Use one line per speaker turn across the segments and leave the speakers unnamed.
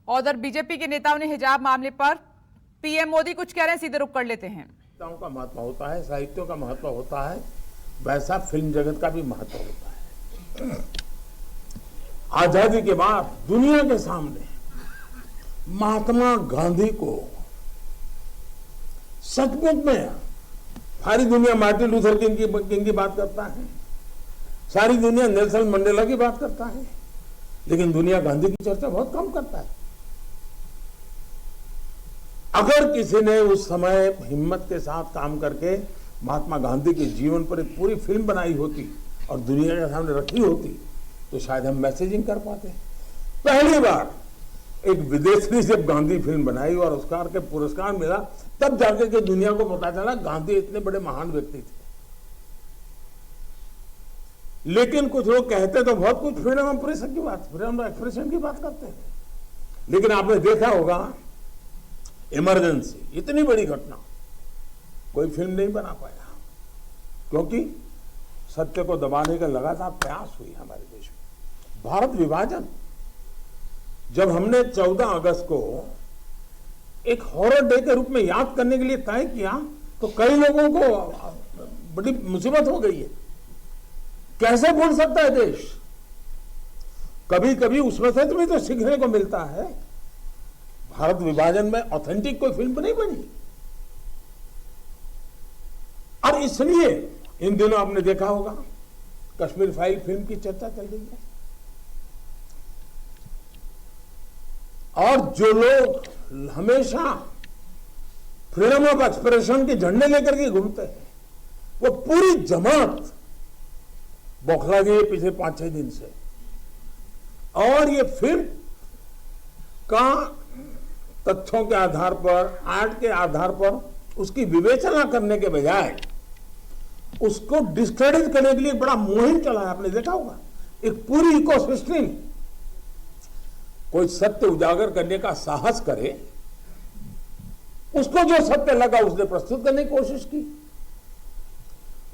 और उधर बीजेपी के नेताओं ने हिजाब मामले पर पीएम मोदी कुछ कह रहे हैं, सीधे रुख कर लेते हैं।
नेताओं का महत्व होता है, साहित्यों का महत्व होता है, वैसा फिल्म जगत का भी महत्व होता है। आजादी के बाद दुनिया के सामने महात्मा गांधी को सचमुच में सारी दुनिया मार्टिन लूथर किंग की बात करता है, सारी दुनिया नेल्सन मंडेला की बात करता है, लेकिन दुनिया गांधी की चर्चा बहुत कम करता है। अगर किसी ने उस समय हिम्मत के साथ काम करके महात्मा गांधी के जीवन पर एक पूरी फिल्म बनाई होती और दुनिया के सामने रखी होती तो शायद हम मैसेजिंग कर पाते। पहली बार एक विदेशी जब गांधी फिल्म बनाई और ऑस्कर के पुरस्कार मिला, तब जाके के दुनिया को पता चला गांधी इतने बड़े महान व्यक्ति थे। लेकिन कुछ लोग कहते तो बहुत कुछ फ्रीडम ऑफ प्रेस की बात, फ्रीडम ऑफ एक्सप्रेशन की बात करते हैं, लेकिन आपने देखा होगा इमरजेंसी, इतनी बड़ी घटना, कोई फिल्म नहीं बना पाया, क्योंकि सत्य को दबाने का लगातार प्रयास हुई हमारे देश में। भारत विभाजन, जब हमने 14 अगस्त को एक हॉरर डे के रूप में याद करने के लिए तय किया, तो कई लोगों को बड़ी मुसीबत हो गई है। कैसे भूल सकता है देश? कभी कभी उसमें से तुम्हें तो सीखने को मिलता है। भारत विभाजन में ऑथेंटिक कोई फिल्म नहीं बनी, और इसलिए इन दिनों आपने देखा होगा कश्मीर फाइल फिल्म की चर्चा चल रही है। और जो लोग हमेशा फ्रीडम ऑफ एक्सप्रेशन के झंडे लेकर के घूमते हैं, वो पूरी जमात बौखला गई है पिछले 5-6 दिन से। और ये फिल्म का तथ्यों के आधार पर, आर्ट के आधार पर उसकी विवेचना करने के बजाय उसको डिस्क्रेडिट करने के लिए बड़ा मुहिम चला है। आपने देखा होगा एक पूरी इकोसिस्टम, कोई सत्य उजागर करने का साहस करे, उसको जो सत्य लगा उसने प्रस्तुत करने की कोशिश की,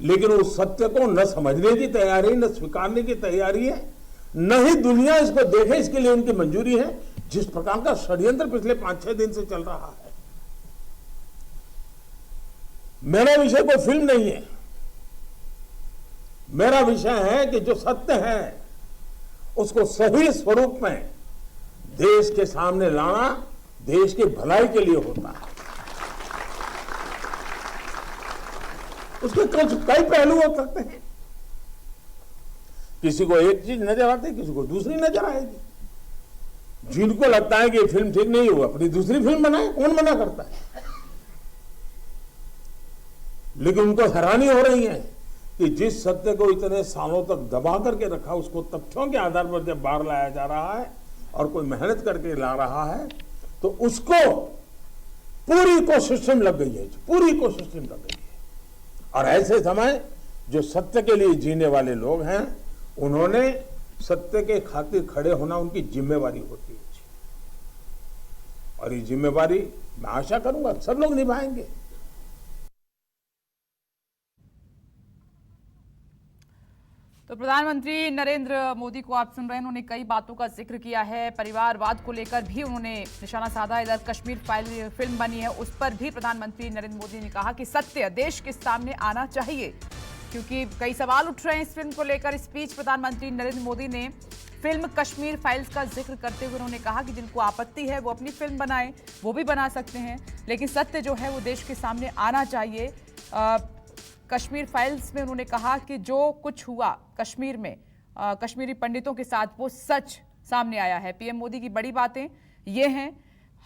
लेकिन उस सत्य को न समझने की तैयारी, न स्वीकारने की तैयारी है, न ही दुनिया इसको देखे इसके लिए उनकी मंजूरी है। जिस प्रकार का षड्यंत्र पिछले 5-6 दिन से चल रहा है। मेरा विषय कोई फिल्म नहीं है, मेरा विषय है कि जो सत्य है उसको सही स्वरूप में देश के सामने लाना देश की भलाई के लिए होता है। उसके कई पहलू हो सकते हैं, किसी को एक चीज नजर आती है, किसी को दूसरी नजर आएगी। जिनको लगता है कि ये फिल्म ठीक नहीं हुआ, अपनी दूसरी फिल्म बनाए, कौन मना करता है? लेकिन उनको हैरानी हो रही है कि जिस सत्य को इतने सालों तक दबा करके रखा, उसको तथ्यों के आधार पर जब बाहर लाया जा रहा है और कोई मेहनत करके ला रहा है, तो उसको पूरी इकोसिस्टम लग गई है, पूरी इकोसिस्टम लग गई है। और ऐसे समय जो सत्य के लिए जीने वाले लोग हैं, उन्होंने सत्य के खातिर खड़े होना उनकी जिम्मेवारी होती है, और ये जिम्मेवारी मैं आशा करूंगा सब लोग निभाएंगे।
तो प्रधानमंत्री नरेंद्र मोदी को आप सुन रहे हैं, उन्होंने कई बातों का जिक्र किया है। परिवारवाद को लेकर भी उन्होंने निशाना साधा। इधर कश्मीर फाइल फिल्म बनी है, उस पर भी प्रधानमंत्री नरेंद्र मोदी ने कहा कि सत्य देश के सामने आना चाहिए, क्योंकि कई सवाल उठ रहे हैं इस फिल्म को लेकर। इस बीच प्रधानमंत्री नरेंद्र मोदी ने फिल्म कश्मीर फाइल्स का जिक्र करते हुए उन्होंने कहा कि जिनको आपत्ति है वो अपनी फिल्म बनाएं, वो भी बना सकते हैं, लेकिन सत्य जो है वो देश के सामने आना चाहिए। कश्मीर फाइल्स में उन्होंने कहा कि जो कुछ हुआ कश्मीर में कश्मीरी पंडितों के साथ, वो सच सामने आया है। पीएम मोदी की बड़ी बातें ये हैं,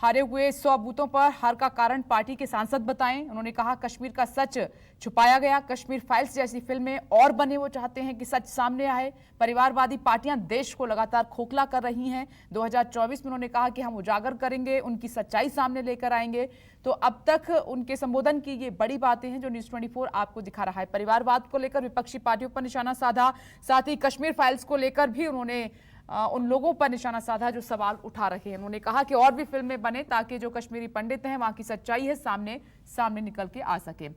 हारे हुए 100 बूथों पर हार का कारण पार्टी के सांसद बताएं। उन्होंने कहा कश्मीर का सच छुपाया गया, कश्मीर फाइल्स जैसी फिल्में और बने, वो चाहते हैं कि सच सामने आए। परिवारवादी पार्टियां देश को लगातार खोखला कर रही हैं। 2024 में उन्होंने कहा कि हम उजागर करेंगे, उनकी सच्चाई सामने लेकर आएंगे। तो अब तक उनके संबोधन की ये बड़ी बातें हैं जो न्यूज़ 24 आपको दिखा रहा है। परिवारवाद को लेकर विपक्षी पार्टियों पर निशाना साधा, साथ ही कश्मीर फाइल्स को लेकर भी उन्होंने उन लोगों पर निशाना साधा जो सवाल उठा रहे हैं। उन्होंने कहा कि और भी फिल्में बने ताकि जो कश्मीरी पंडित हैं, वहां की सच्चाई है सामने निकल के आ सके।